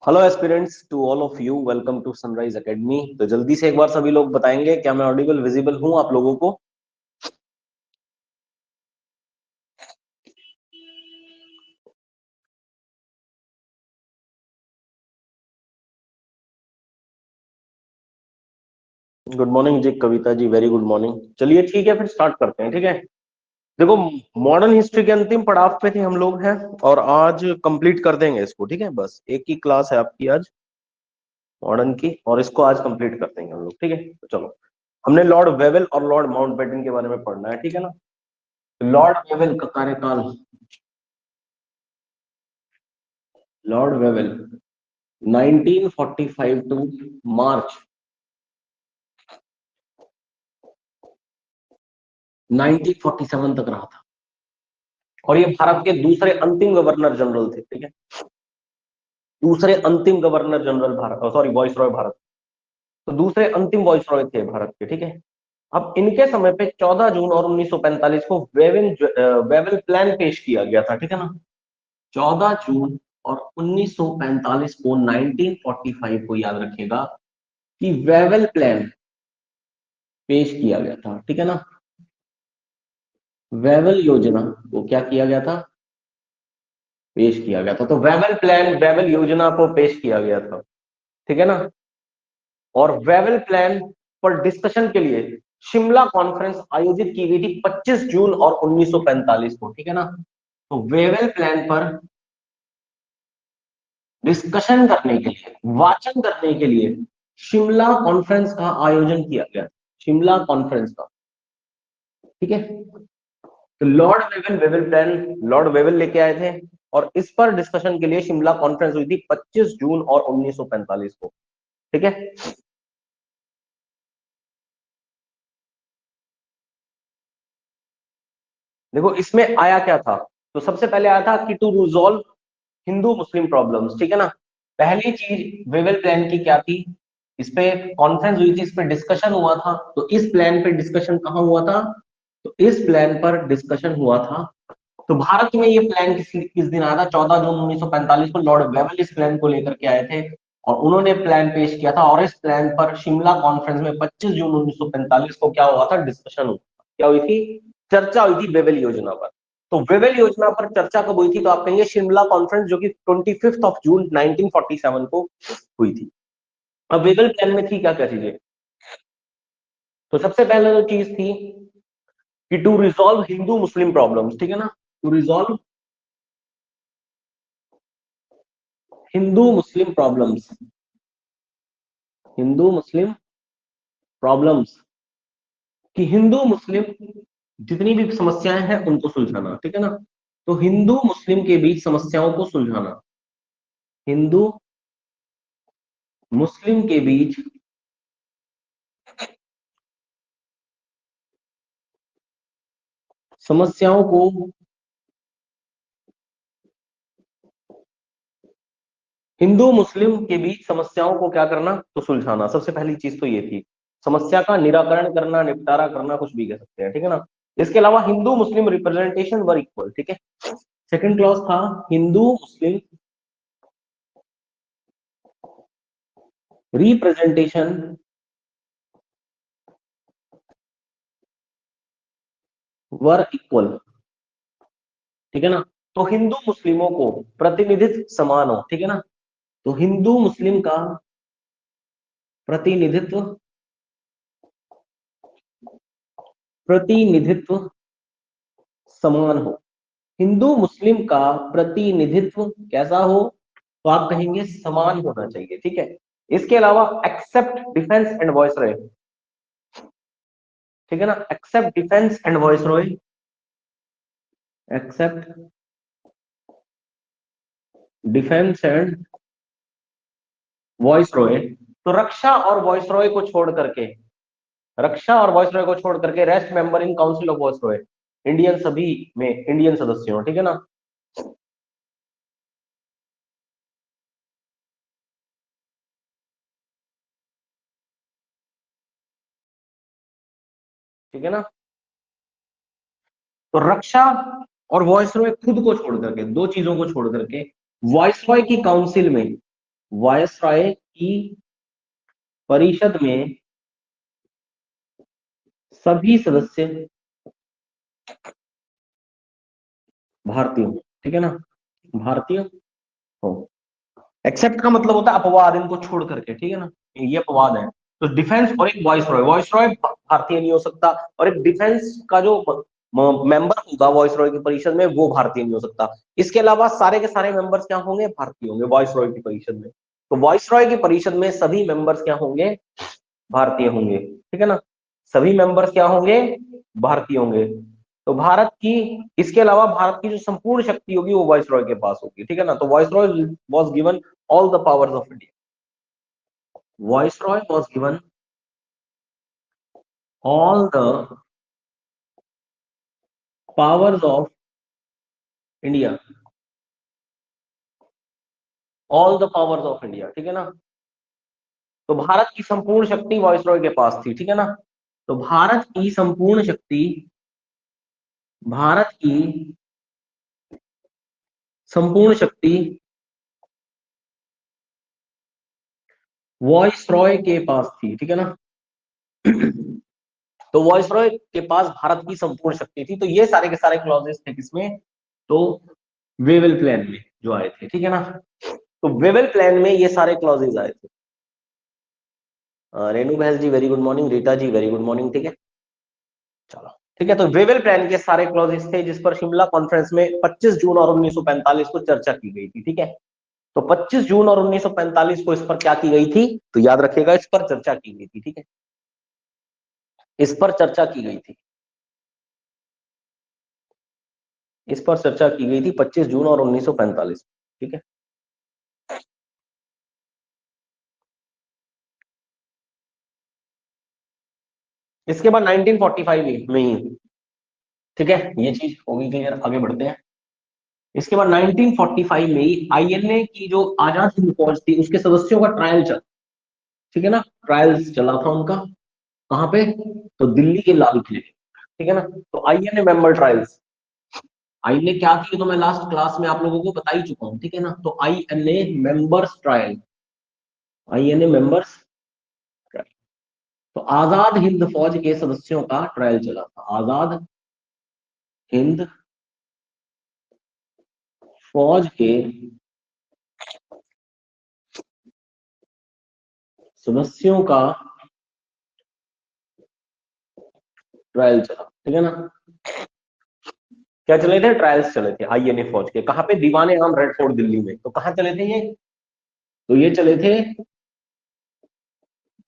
Hello aspirants to all of you, welcome to Sunrise Academy. तो जल्दी से एक बार सभी लोग बताएंगे क्या मैं ऑडिबल विजिबल हूं आप लोगों को। गुड मॉर्निंग जी Kavita ji, very good morning. चलिए ठीक है, फिर स्टार्ट करते हैं। ठीक है, देखो, मॉडर्न हिस्ट्री के अंतिम पड़ाव पे थे हम लोग हैं और आज कंप्लीट कर देंगे इसको। ठीक है, बस एक ही क्लास है आपकी आज मॉडर्न की और इसको आज कंप्लीट कर देंगे हम लोग। ठीक है, तो चलो, हमने लॉर्ड वेवेल और लॉर्ड माउंटबेटन के बारे में पढ़ना है। ठीक है ना। लॉर्ड वेवेल का कार्यकाल, लॉर्ड वेवेल 1945 टू मार्च 1947 तक रहा था और ये भारत के दूसरे अंतिम गवर्नर जनरल थे। ठीक है, दूसरे अंतिम governor general Bharat, sorry voice Roy Bharat. तो दूसरे अंतिम वॉइस रॉय थे भारत के। ठीक है, अब इनके समय पे 14 जून और 1945 को वेवेल प्लान पेश किया गया था। ठीक है ना, 14 जून और 1945 को, 1945 को याद रखिएगा कि वेवेल प्लान पेश किया गया था। ठीक है ना, वेवेल योजना को क्या किया गया था, पेश किया गया था। तो वेवेल प्लान, वेवेल योजना को पेश किया गया था। ठीक है ना, और वेवेल प्लान पर डिस्कशन के लिए शिमला कॉन्फ्रेंस आयोजित की गई थी 25 जून और 1945 को। ठीक है ना, तो वेवेल प्लान पर डिस्कशन करने के लिए, वाचन करने के लिए शिमला कॉन्फ्रेंस का आयोजन किया गया, शिमला कॉन्फ्रेंस का। ठीक है, तो Lord Wavell, Wavell plan Lord Wavell लेके आए थे और इस पर डिस्कशन के लिए शिमला कॉन्फ्रेंस हुई थी 25 जून और 1945 को। ठीक है, देखो इसमें आया क्या था। तो सबसे पहले आया था कि to resolve Hindu Muslim problems. ठीक है ना, पहली चीज वेवेल प्लान की क्या थी, इस पे कॉन्फ्रेंस हुई थी, इस पे डिस्कशन हुआ था। तो इस प्लान पे डिस्कशन कहाँ हुआ था, तो इस प्लान पर डिस्कशन हुआ था। तो भारत में ये प्लान किस दिन आया था, 14 जून 1945 को लॉर्ड वेवेल इस प्लान को लेकर के आए थे और उन्होंने प्लान पेश किया था। और इस प्लान पर शिमला कॉन्फ्रेंस में 25 जून 1945 को क्या हुआ था, डिस्कशन हुआ। क्या हुई थी, चर्चा हुई थी वेवेल योजना पर। तो वेवेल योजना पर चर्चा कब हुई थी, तो आप कहेंगे शिमला कॉन्फ्रेंस, जो कि 25 ऑफ जून 1947 को हुई थी। अब वेवेल प्लान में थी क्या क्या चीजें, तो सबसे पहले जो चीज थी कि to resolve Hindu Muslim problems. ठीक है ना, to resolve Hindu Muslim problems, Hindu Muslim problems, कि हिंदू मुस्लिम जितनी भी समस्याएं हैं उनको सुलझाना। ठीक है ना, तो हिंदू मुस्लिम के बीच समस्याओं को सुलझाना, हिंदू मुस्लिम के बीच समस्याओं को, हिंदू मुस्लिम के बीच समस्याओं को क्या करना, तो सुलझाना। सबसे पहली चीज तो ये थी, समस्या का निराकरण करना, निपटारा करना, कुछ भी कह सकते हैं। ठीक है ना, इसके अलावा हिंदू मुस्लिम रिप्रेजेंटेशन वर इक्वल। ठीक है, सेकंड क्लॉज था हिंदू मुस्लिम रिप्रेजेंटेशन वर इक्वल। ठीक है ना, तो हिंदू मुस्लिमों को प्रतिनिधित्व समान हो। ठीक है ना, तो हिंदू मुस्लिम का प्रतिनिधित्व, प्रतिनिधित्व समान हो, हिंदू मुस्लिम का प्रतिनिधित्व कैसा हो, तो आप कहेंगे समान होना चाहिए। ठीक है, इसके अलावा except defence and viceroy. ठीक है ना, except defence and viceroy, except defence and viceroy. तो रक्षा और वॉइस रॉय को छोड़ करके, रक्षा और वॉइस रॉय को छोड़ करके rest member in council of voice Roy, Indian सभी में इंडियन सदस्य हो। ठीक है ना, ठीक है ना, तो रक्षा और वॉइस रॉय खुद को छोड़ करके, दो चीजों को छोड़ करके वॉइस रॉय की काउंसिल में वायसराय की परिषद में सभी सदस्य भारतीय हो, ठीक है ना, भारतीय हो। एक्सेप्ट का मतलब होता है अपवाद, इनको छोड़ करके, ठीक है ना, ये अपवाद है। तो डिफेंस और एक वॉइस रॉय, वॉइस रॉय भारतीय नहीं हो सकता, और एक डिफेंस का जो मेंबर होगा वॉइस रॉय की परिषद में वो भारतीय नहीं हो सकता। इसके अलावा सारे के सारे मेंबर्स क्या होंगे, भारतीय होंगे वॉइस रॉय की परिषद में। तो वॉइस रॉय की परिषद में सभी मेंबर्स क्या होंगे, भारतीय होंगे, ठीक है ना, सभी मेंबर्स क्या होंगे, भारतीय होंगे। तो भारत की, इसके अलावा भारत की जो संपूर्ण शक्ति होगी वो वॉइस रॉय के पास होगी, ठीक है ना। तो voice Roy was given all the powers of India, voice Roy was given all the powers of India, all the powers of India, ठीक है ना। तो भारत की संपूर्ण शक्ति वॉइस रॉय के पास थी, ठीक है ना। तो भारत की संपूर्ण शक्ति, भारत की संपूर्ण शक्ति वॉइस रॉय के पास थी, ठीक है ना। तो वॉइस रॉय के पास भारत की संपूर्ण शक्ति थी। तो ये सारे के सारे क्लॉजेस थे किसमें, तो वेवेल प्लान में जो आए थे, ठीक है ना। तो वेवेल प्लान में ये सारे क्लॉजेस आए थे। रेणु बहल जी very good morning, Rita ji very good morning, ठीक है, चलो ठीक है। तो वेवेल प्लान के सारे क्लॉजेस थे जिस पर शिमला कॉन्फ्रेंस में 25 जून और 1945 को चर्चा की गई थी, ठीक है। तो 25 जून और 1945 को इस पर क्या की गई थी, तो याद रखिएगा इस पर चर्चा की गई थी, ठीक है, इस पर चर्चा की गई थी, इस पर चर्चा की गई थी 25 जून और 1945, ठीक है। इसके बाद 1945 में ही, ठीक है, ये चीज होगी क्लियर, आगे बढ़ते हैं। इसके बाद 1945 में ही आईएनए की जो आजाद हिंद फौज थी उसके सदस्यों का ट्रायल चला, ठीक है ना, ट्रायल्स चला था उनका, कहां पे, तो दिल्ली के लाल किले, ठीक है ना। तो आईएनए मेंबर ट्रायल्स, आईएनए क्या थी तो मैं लास्ट क्लास में आप लोगों को बता ही चुका हूं, ठीक है ना। तो INA members trial, INA members trial, तो आजाद हिंद फौज के सदस्यों का ट्रायल चला था, आजाद हिंद फौज के सदस्यों का ट्रायल चला, ठीक है ना। क्या चले थे, ट्रायल्स चले थे आईएनए फौज के, कहां पे, दीवाने आम रेड फोर्ट दिल्ली में। तो कहां चले थे ये, तो ये चले थे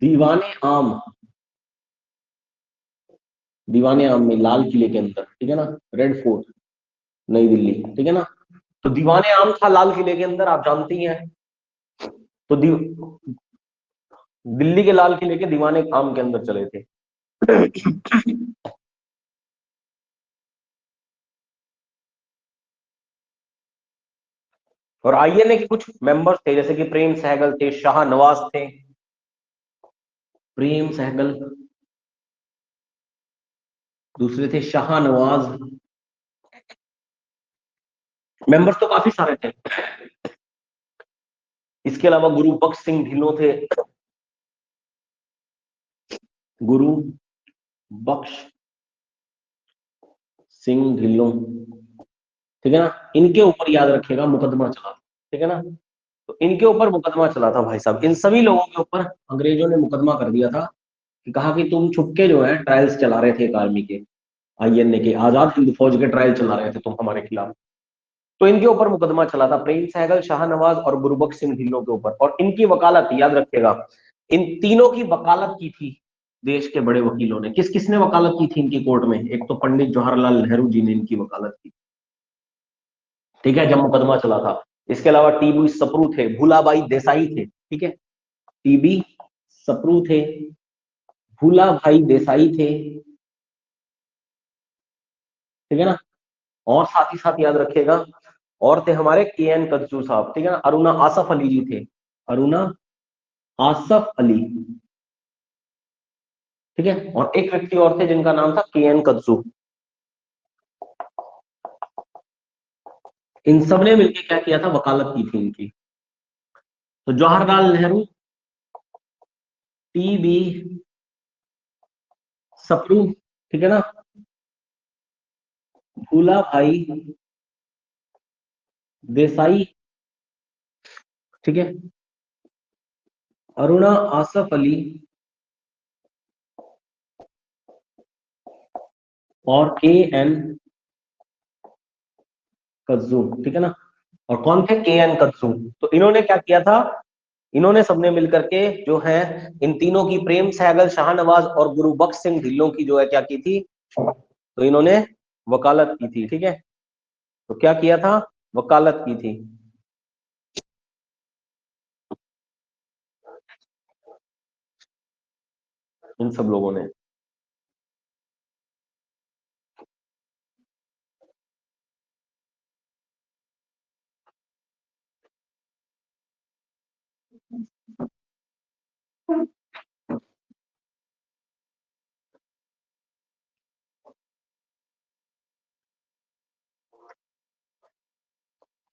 दीवाने आम, दीवाने आम में लाल किले के अंदर, ठीक है ना, रेड फोर्ट नई दिल्ली, ठीक है ना। तो दीवाने आम था लाल किले के अंदर, आप जानती हैं। तो दिल्ली के लाल किले के दीवाने आम के अंदर चले थे। और आईएनए के कुछ मेंबर्स थे जैसे कि प्रेम सहगल थे, शाह नवाज थे, प्रेम सहगल, दूसरे थे शाह नवाज, मेंबर्स तो काफी सारे थे। इसके अलावा गुरु बख्श सिंह ढिल्लों थे, गुरु बख्श सिंह ढिल्लों, ठीक है ना। इनके ऊपर याद रखिएगा मुकदमा चला था, ठीक है ना। तो इनके ऊपर मुकदमा चला था भाई साहब, इन सभी लोगों के ऊपर अंग्रेजों ने मुकदमा कर दिया था कि कहा कि तुम छुपके जो है ट्रायल्स चला रहे थे एक आर्मी के, आईएनए के, आजाद हिंद फौज के ट्रायल चला रहे थे तुम हमारे खिलाफ। तो इनके ऊपर मुकदमा चला था, प्रेम सहगल, शाहनवाज और गुरबख्श सिंह ढिल्लों के ऊपर। और इनकी वकालत याद रखिएगा, इन तीनों की वकालत की थी देश के बड़े वकीलों ने। किस किसने वकालत की थी इनकी कोर्ट में, एक तो पंडित जवाहरलाल नेहरू जी ने इनकी वकालत की, ठीक है, जब मुकदमा चला था। इसके अलावा टीबी सप्रू थे, भूलाबाई देसाई थे, ठीक है, टीबी सप्रू थे, भूला भाई देसाई थे, ठीक है ना। और साथ ही साथ याद रखिएगा, और थे हमारे के एन कच्चू साहब, ठीक है ना, अरुणा आसफ अली जी थे, अरुणा आसफ अली, ठीक है। और एक व्यक्ति और थे जिनका नाम था के एन कच्चू। इन सब ने मिलकर क्या किया था, वकालत की थी इनकी। तो जवाहरलाल नेहरू, टीबी सप्रू, ठीक है ना, भूला भाई देसाई, ठीक है, अरुणा आसफ अली और के एन कज्जूम, ठीक है ना। और कौन थे? के एन कज्जूम। तो इन्होंने क्या किया था? इन्होंने सबने मिलकर के जो है इन तीनों की, प्रेम सहगल, शाहनवाज और गुरुबख्श सिंह ढिल्लों की जो है क्या की थी? तो इन्होंने वकालत की थी, ठीक है। तो क्या किया था? वकालत की थी। इन सब लोगों ने।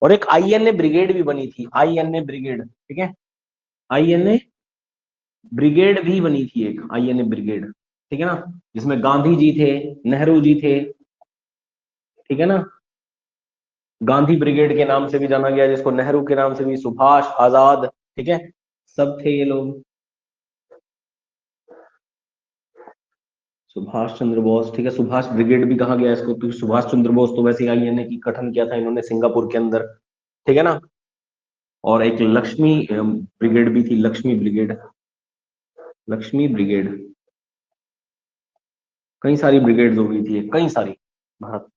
और एक आईएनए ब्रिगेड भी बनी थी, आईएनए ब्रिगेड, ठीक है। आईएनए ब्रिगेड भी बनी थी, एक आईएनए ब्रिगेड, ठीक है ना, जिसमें गांधी जी थे, नेहरू जी थे, ठीक है ना। गांधी ब्रिगेड के नाम से भी जाना गया, जिसको नेहरू के नाम से भी, सुभाष आजाद, ठीक है, सब थे ये लोग। सुभाष चंद्र बोस, ठीक है, सुभाष ब्रिगेड भी कहा गया इसको, क्योंकि सुभाष चंद्र बोस तो वैसे आईएनए की गठन किया था इन्होंने सिंगापुर के अंदर, ठीक है ना। और एक लक्ष्मी ब्रिगेड भी थी, लक्ष्मी ब्रिगेड, लक्ष्मी ब्रिगेड। कई सारी ब्रिगेड हो गई थी, कई सारी भारत।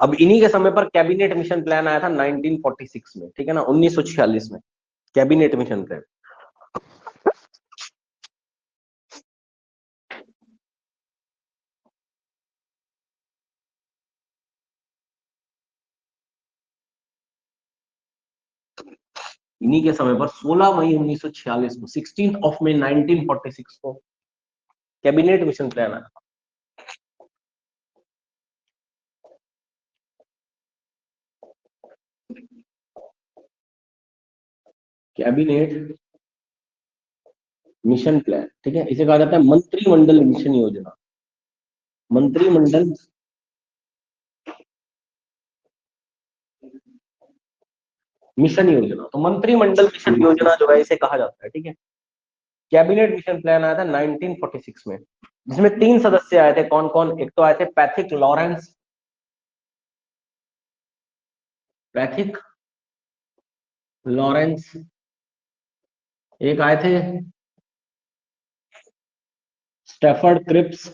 अब इन्हीं के समय पर कैबिनेट मिशन प्लान आया था 1946 में, ठीक है ना, 1946 में कैबिनेट मिशन प्लान। इन्हीं के समय पर 16 मई 1946 को, 16 मई 1946 को कैबिनेट मिशन प्लान आया। कैबिनेट मिशन प्लान, ठीक है, इसे कहा जाता है मंत्रिमंडल मिशन योजना। मंत्रिमंडल मिशन योजना, तो मंत्रिमंडल मिशन योजना जो है इसे कहा जाता है, ठीक है। कैबिनेट मिशन प्लान आया था 1946 में, जिसमें 3 सदस्य आए थे। कौन कौन? एक तो आए थे पैथिक लॉरेंस, पैथिक लॉरेंस, एक आए थे स्टेफर्ड क्रिप्स,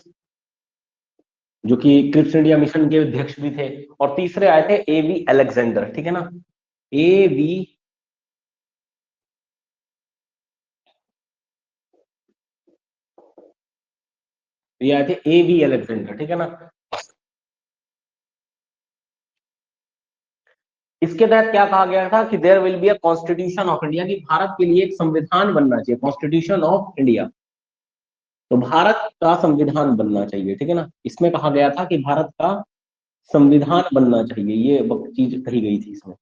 जो कि क्रिप्स इंडिया मिशन के अध्यक्ष भी थे, और तीसरे आए थे एवी अलेक्जेंडर, ठीक है ना, एवी, ये आए थे एवी अलेक्जेंडर, ठीक है ना। इसके तहत क्या कहा गया था कि there will be a constitution of India, कि भारत के लिए एक संविधान बनना चाहिए, कॉन्स्टिट्यूशन ऑफ इंडिया। तो भारत का संविधान बनना चाहिए, ठीक है ना। इसमें कहा गया था कि भारत का संविधान बनना चाहिए, ये चीज कही गई थी इसमें,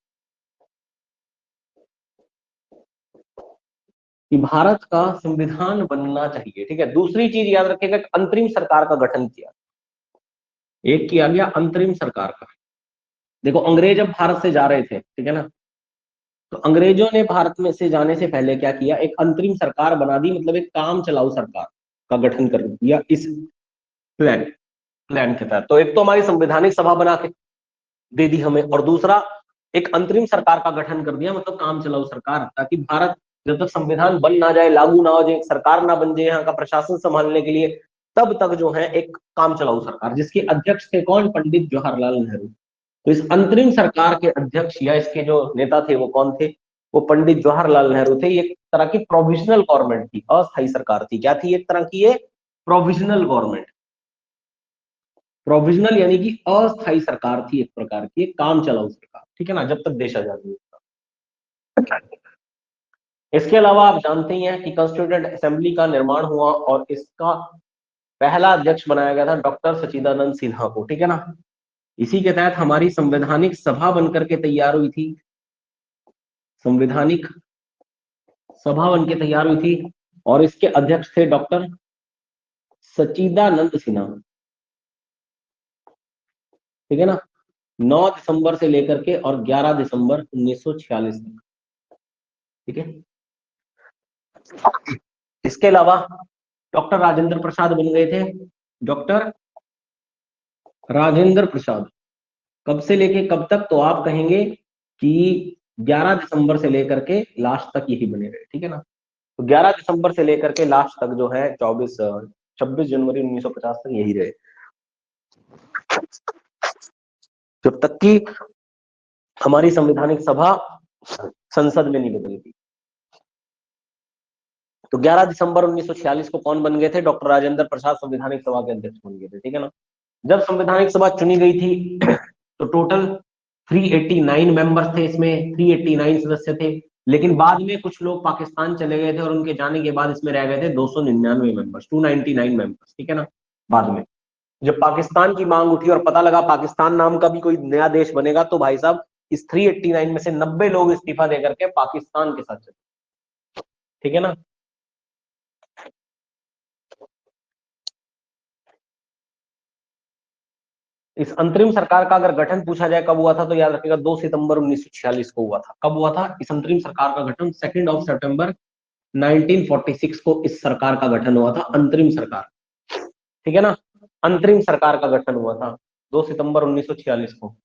कि भारत का संविधान बनना चाहिए, ठीक है। दूसरी चीज याद रखिएगा, अंतरिम सरकार का गठन किया, एक किया गया अंतरिम सरकार का। देखो अंग्रेज अब भारत से जा रहे थे, ठीक है ना, तो अंग्रेजों ने भारत में से जाने से पहले क्या किया, एक अंतरिम सरकार बना दी, मतलब एक काम चलाऊ सरकार का गठन कर दिया इस प्लान प्लान के तहत। तो एक तो हमारी संवैधानिक सभा बना के दे दी हमें, और दूसरा एक अंतरिम सरकार का गठन कर दिया, मतलब काम चलाऊ सरकार, ताकि भारत जब तक संविधान बन ना जाए, लागू ना हो जाए, एक सरकार ना बन जाए यहाँ का प्रशासन संभालने के लिए, तब तक जो है एक काम चलाऊ सरकार, जिसके अध्यक्ष थे कौन? पंडित जवाहरलाल नेहरू। तो इस अंतरिम सरकार के अध्यक्ष या इसके जो नेता थे वो कौन थे? वो पंडित जवाहरलाल नेहरू थे। ये एक तरह की प्रोविजनल गवर्नमेंट थी, अस्थायी सरकार थी। क्या थी? एक तरह की ये प्रोविजनल गवर्नमेंट, प्रोविजनल यानी कि अस्थायी सरकार थी, एक प्रकार की एक काम चलाऊ सरकार, ठीक है ना, जब तक देश आजाद नहीं हुआ। इसके अलावा आप जानते ही हैं कि कॉन्स्टिट्यूटेंट असेंबली का निर्माण हुआ और इसका पहला अध्यक्ष बनाया गया था डॉक्टर सच्चिदानंद सिन्हा को, ठीक है ना। इसी के तहत हमारी संवैधानिक सभा बनकर के तैयार हुई थी, संवैधानिक सभा बनकर तैयार हुई थी, और इसके अध्यक्ष थे डॉक्टर सच्चिदानंद सिन्हा, ठीक है ना। 9 दिसंबर से लेकर के और 11 दिसंबर 1946 तक, ठीक है। इसके अलावा डॉक्टर राजेंद्र प्रसाद बन गए थे, डॉक्टर राजेंद्र प्रसाद। कब से लेके कब तक, तो आप कहेंगे कि 11 दिसंबर से लेकर के लास्ट तक यही बने रहे, ठीक है ना। तो 11 दिसंबर से लेकर के लास्ट तक जो है 26 जनवरी 1950 तक यही रहे, जब तक कि हमारी संवैधानिक सभा संसद में नहीं बदली थी। तो 11 दिसंबर 1946 को कौन बन गए थे, डॉक्टर राजेंद्र प्रसाद संवैधानिक सभा के अध्यक्ष बन गए थे, ठीक है ना। जब संवैधानिक सभा चुनी गई थी तो टोटल 389 मेंबर्स थे, इसमें 389 सदस्य थे, लेकिन बाद में कुछ लोग पाकिस्तान चले गए थे और उनके जाने के बाद इसमें रह गए थे 299 मेंबर्स, 299 मेंबर्स, ठीक है ना। बाद में जब पाकिस्तान की मांग उठी और पता लगा पाकिस्तान नाम का भी कोई नया देश बनेगा, तो भाई साहब इस 389 में से 90 लोग इस्तीफा देकर के पाकिस्तान के साथ चले, ठीक है ना। इस अंतरिम सरकार का अगर गठन पूछा जाए कब हुआ था, तो याद रखिएगा 2 सितंबर 1946 को हुआ था। कब हुआ था इस अंतरिम सरकार का गठन, 2 सितंबर 1946 को इस सरकार का गठन हुआ था, अंतरिम सरकार, ठीक है ना। अंतरिम सरकार का गठन हुआ था 2 सितंबर 1946 को।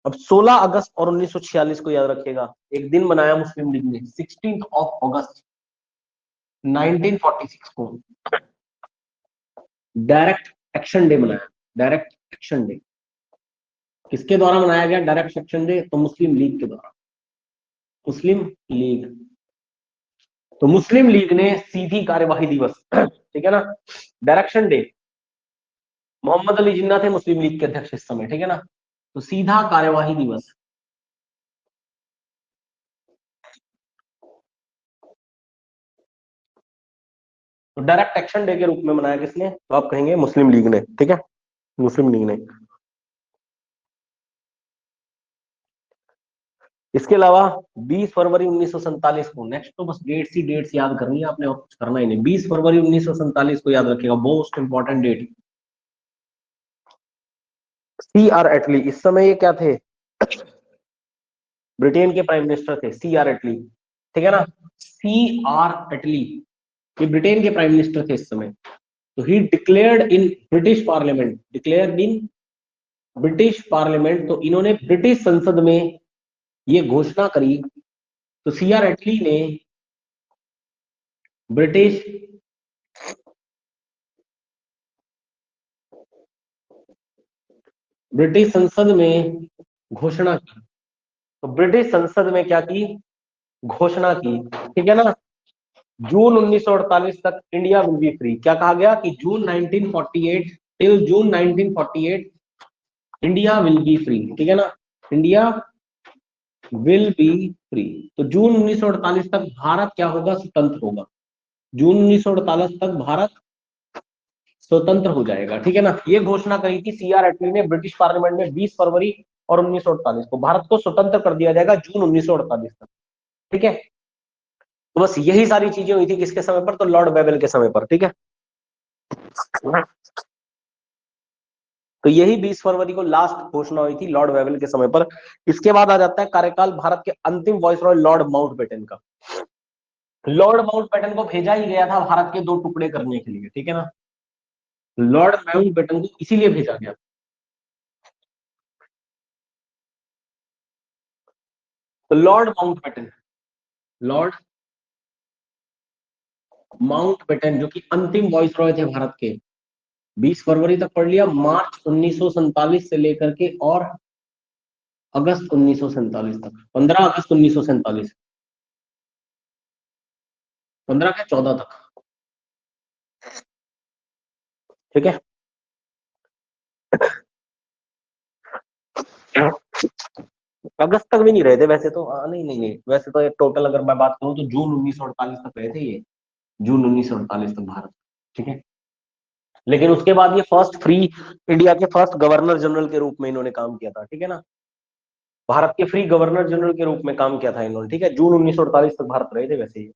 अब 16 अगस्त और 1946 को याद रखिएगा, एक दिन बनाया मुस्लिम लीग ने, 16 अगस्त 1946 को डायरेक्ट एक्शन डे मनाया, डायरेक्ट एक्शन डे। किसके द्वारा मनाया गया डायरेक्ट एक्शन डे, तो मुस्लिम लीग के द्वारा, मुस्लिम लीग। तो मुस्लिम लीग ने सीधी कार्यवाही दिवस ठीक है ना, डायरेक्शन डे, मोहम्मद अली जिन्ना थे मुस्लिम लीग के अध्यक्ष इस समय, ठीक है ना। तो सीधा कार्यवाही दिवस, तो डायरेक्ट एक्शन डे के रूप में मनाया किसने, तो आप कहेंगे मुस्लिम लीग ने, ठीक है, मुस्लिम लीग ने। इसके अलावा 20 फरवरी 1947 को, नेक्स्ट तो बस डेट्स याद करनी है आपने और कुछ करना ही नहीं। 20 फरवरी 1947 को याद रखिएगा, most important date. C R Attlee, इस समय ये क्या थे, ब्रिटेन के प्राइम मिनिस्टर थे, सी आर एटली, ठीक है ना। सी आर एटली ये ब्रिटेन के प्राइम मिनिस्टर थे इस समय। तो ही declared in British parliament, declared in British parliament, तो इन्होंने ब्रिटिश संसद में ये घोषणा करी। तो सी आर एटली ने ब्रिटिश ब्रिटिश संसद में घोषणा की, तो ब्रिटिश संसद में क्या की, घोषणा की, ठीक है ना। जून 1948 तक इंडिया विल बी फ्री, क्या कहा गया कि जून 1948, till June 1948 India will be free, ठीक है ना, इंडिया विल बी फ्री। तो जून 1948 तक भारत क्या होगा, स्वतंत्र होगा, जून 1948 तक भारत स्वतंत्र हो जाएगा, ठीक है ना। ये घोषणा करी थी सी आर एटली ने ब्रिटिश पार्लियामेंट में 20 फरवरी और 1948 को, भारत को स्वतंत्र कर दिया जाएगा जून 1948 तक, ठीक है। तो बस यही सारी चीजें हुई थी किसके समय पर, तो लॉर्ड बेबल के समय पर, ठीक है। तो यही 20 फरवरी को लास्ट घोषणा हुई थी लॉर्ड वेवल के समय पर। इसके बाद आ जाता है कार्यकाल भारत के अंतिम वायसरॉय लॉर्ड माउंटबेटन का। लॉर्ड माउंटबेटन को भेजा ही गया था भारत के दो टुकड़े करने के लिए, ठीक है ना। लॉर्ड माउंटबेटन को इसीलिए भेजा गया। तो लॉर्ड माउंटबेटन जो कि अंतिम वाइसरॉय थे भारत के, 20 फरवरी तक पढ़ लिया, मार्च 1947 से लेकर के और अगस्त 1947 तक, 15 अगस्त 1947, 15 के 14 तक, ठीक है। अगस्त तक भी नहीं रहे थे वैसे तो, नहीं नहीं नहीं, वैसे तो टोटल अगर मैं बात करूं तो जून 1948 तक रहे थे ये, जून 1948 तक भारत, ठीक है। लेकिन उसके बाद ये फर्स्ट फ्री इंडिया के फर्स्ट गवर्नर जनरल के रूप में इन्होंने काम किया था, ठीक है ना, भारत के फ्री गवर्नर जनरल के रूप में काम किया था इन्होंने, ठीक है। जून 1948 तक भारत रहे थे वैसे ही,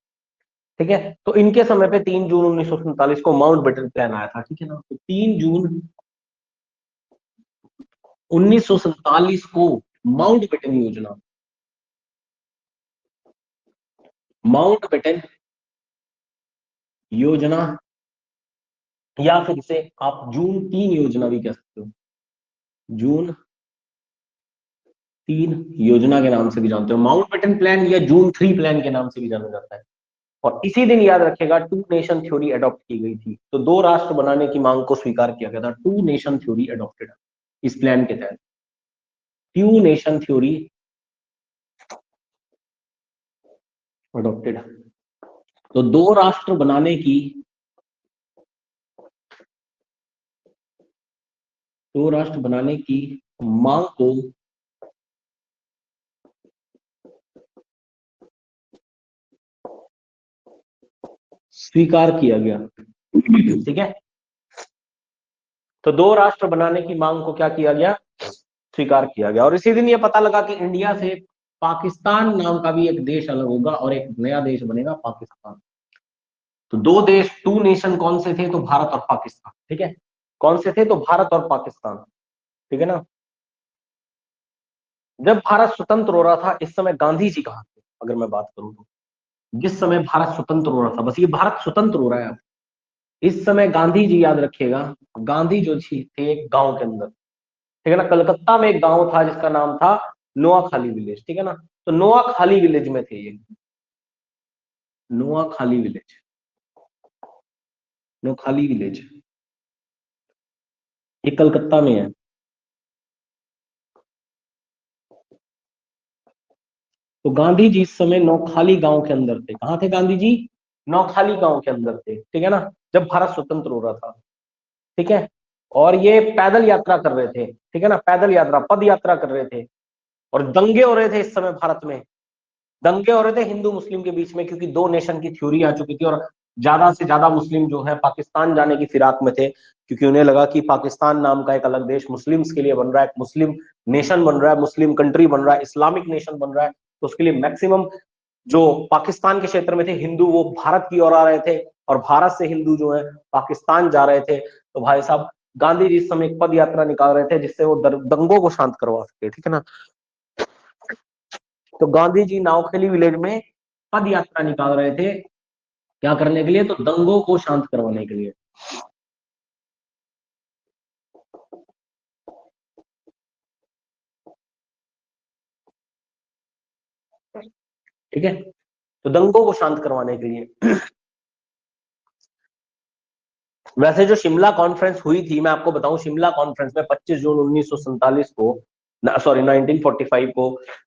ठीक है। तो इनके समय पे 3 जून 1947 को माउंट बेटन प्लान आया था, ठीक है ना। तो 3 जून 1947 को माउंट बेटन योजना, माउंट बेटन योजना, या फिर इसे आप जून 3 योजना भी कह सकते हो, जून 3 योजना के नाम से भी जानते हो, माउंट बेटन प्लान या जून 3 प्लान के नाम से भी जाना जाता है। और इसी दिन याद रखेगा टू नेशन थ्योरी अडॉप्ट की गई थी, तो 2 राष्ट्र बनाने की मांग को स्वीकार किया गया था, टू नेशन थ्योरी अडॉप्टेड इस प्लान के तहत, टू नेशन थ्योरी अडॉप्टेड। तो 2 राष्ट्र बनाने की, 2 राष्ट्र बनाने की मांग को स्वीकार किया गया, ठीक है। तो 2 राष्ट्र बनाने की मांग को क्या किया गया, स्वीकार किया गया। और इसी दिन ये पता लगा कि इंडिया से पाकिस्तान नाम का भी एक देश अलग होगा और एक नया देश बनेगा पाकिस्तान। तो 2 देश, टू नेशन कौन से थे, तो भारत और पाकिस्तान, ठीक है। कौन से थे, तो भारत और पाकिस्तान, ठीक है ना। जब भारत स्वतंत्र हो रहा था इस समय गांधी जी कहाँ थे, अगर मैं बात करूं तो, जिस समय भारत स्वतंत्र हो रहा था, बस ये भारत स्वतंत्र हो रहा है अब, इस समय गांधी जी याद रखिएगा, गांधी जो थे एक गांव के अंदर, ठीक है ना, कलकत्ता में एक गांव था जिसका नाम था नोआखाली विलेज, ठीक है ना। तो नोआखाली विलेज में थे ये, नोआखाली विलेज, नोखाली विलेज, ये कलकत्ता में है। तो गांधी जी इस समय नौखाली गांव के अंदर थे, कहाँ थे गांधी जी, नौखाली गांव के अंदर थे, ठीक है ना, जब भारत स्वतंत्र हो रहा था, ठीक है। और ये पैदल यात्रा कर रहे थे, ठीक है ना, पैदल यात्रा, पद यात्रा कर रहे थे। और दंगे हो रहे थे इस समय भारत में, दंगे हो रहे थे हिंदू मुस्लिम के बीच में, क्योंकि 2 नेशन की थ्योरी आ चुकी थी और ज्यादा से ज्यादा मुस्लिम जो है पाकिस्तान जाने की फिराक में थे, क्योंकि उन्हें लगा कि पाकिस्तान नाम का एक अलग देश मुस्लिम्स के लिए बन रहा है, एक मुस्लिम नेशन बन रहा है, मुस्लिम कंट्री बन रहा है, इस्लामिक नेशन बन रहा है। तो उसके लिए मैक्सिमम जो पाकिस्तान के क्षेत्र में थे हिंदू, वो भारत की ओर आ रहे थे, और भारत से हिंदू जो है पाकिस्तान जा रहे थे। तो भाई साहब गांधी जी इस समय एक पद यात्रा निकाल रहे थे जिससे वो दंगों को शांत करवा सके, ठीक है ना। तो गांधी जी नावखेली विलेज में पद यात्रा निकाल रहे थे, क्या करने के लिए, तो दंगों को शांत करवाने के लिए, ठीक है। तो दंगों को शांत करवाने के लिए वैसे जो शिमला कॉन्फ्रेंस हुई थी, मैं आपको बताऊं, शिमला कॉन्फ्रेंस में 25 जून 1947 को, सॉरी 1945 को,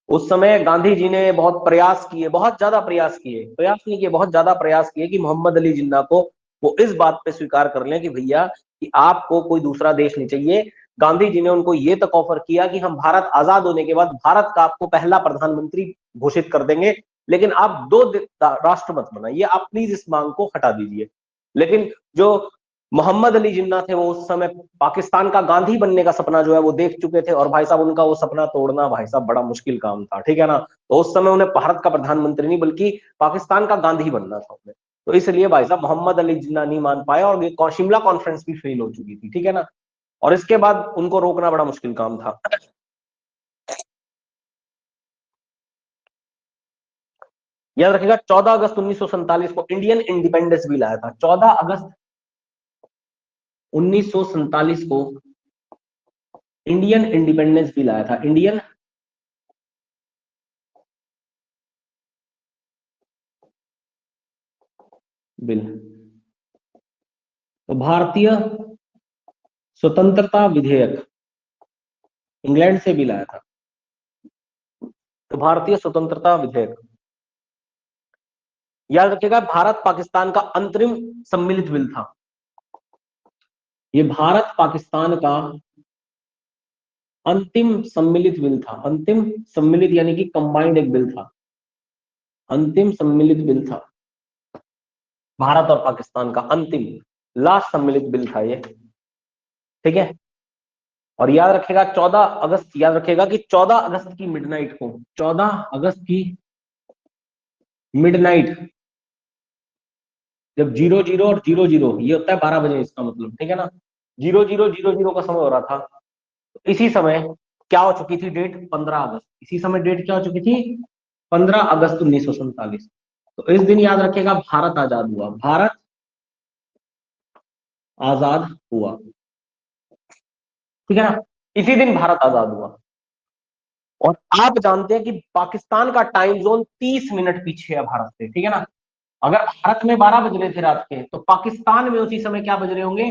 उस समय गांधी जी ने बहुत प्रयास किए, बहुत ज्यादा प्रयास किए, प्रयास नहीं किए, बहुत ज्यादा प्रयास किए कि मोहम्मद अली जिन्ना को वो इस बात पे स्वीकार कर लें कि भैया कि आपको कोई दूसरा देश नहीं चाहिए। गांधी जी ने उनको ये तक ऑफर किया कि हम भारत आजाद होने के बाद भारत का आपको पहला प्रधानमंत्री घोषित कर देंगे, लेकिन आप 2 राष्ट्र मत बनाइए, आप प्लीज इस मांग को हटा दीजिए। लेकिन जो मोहम्मद अली जिन्ना थे वो उस समय पाकिस्तान का गांधी बनने का सपना जो है वो देख चुके थे, और भाई साहब उनका वो सपना तोड़ना भाई साहब बड़ा मुश्किल काम था, ठीक है ना। तो उस समय उन्हें भारत का प्रधानमंत्री नहीं बल्कि पाकिस्तान का गांधी बनना था उन्हें। तो इसलिए भाई साहब मोहम्मद अली जिन्ना नहीं मान पाए, और ये शिमला कॉन्फ्रेंस भी फेल हो चुकी थी, ठीक है ना। और इसके बाद उनको रोकना बड़ा मुश्किल काम था। याद रखिएगा 14 अगस्त 1947 को इंडियन इंडिपेंडेंस बिल आया था, 14 अगस्त 1947 को इंडियन इंडिपेंडेंस बिल आया था, इंडियन बिल। तो भारतीय स्वतंत्रता विधेयक इंग्लैंड से बिल आया था। तो भारतीय स्वतंत्रता विधेयक, याद रखिएगा, भारत पाकिस्तान का अंतरिम सम्मिलित बिल था। ये भारत पाकिस्तान का अंतिम सम्मिलित बिल था। अंतिम सम्मिलित यानी कि कंबाइंड एक बिल था, अंतिम सम्मिलित बिल था। भारत और पाकिस्तान का अंतिम लास्ट सम्मिलित बिल था ये, ठीक है। और याद रखेगा 14 अगस्त, याद रखेगा कि 14 अगस्त की मिडनाइट को, 14 अगस्त की मिडनाइट, जब 00 और 00 ये होता है 12 बजे, इसका मतलब, ठीक है ना, 0000 का समय हो रहा था, तो इसी समय क्या हो चुकी थी डेट, 15 अगस्त। इसी समय डेट क्या हो चुकी थी, 15 अगस्त 1947। तो इस दिन याद रखेगा भारत आजाद हुआ, भारत आजाद हुआ, ठीक है ना, इसी दिन भारत आजाद हुआ। और आप जानते हैं कि पाकिस्तान का टाइम जोन 30 मिनट पीछे है भारत से, ठीक है ना। अगर भारत में 12 बज रहे थे रात के, तो पाकिस्तान में उसी समय क्या बज रहे होंगे,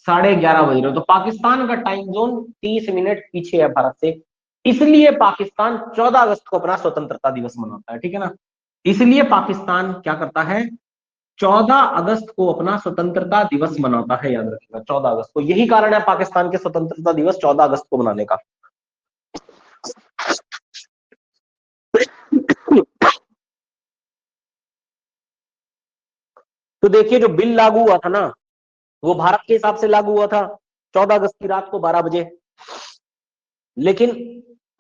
11:30 बज रहे हो। तो पाकिस्तान का टाइम जोन 30 मिनट पीछे है भारत से, इसलिए पाकिस्तान 14 अगस्त को अपना स्वतंत्रता दिवस मनाता है, ठीक है ना। इसलिए पाकिस्तान क्या करता है, 14 अगस्त को अपना स्वतंत्रता दिवस मनाता है, याद रखिएगा 14 अगस्त को। यही कारण है पाकिस्तान के स्वतंत्रता दिवस 14 अगस्त को मनाने का। तो देखिए जो बिल लागू हुआ था ना, वो भारत के हिसाब से लागू हुआ था 14 अगस्त की रात को 12 बजे, लेकिन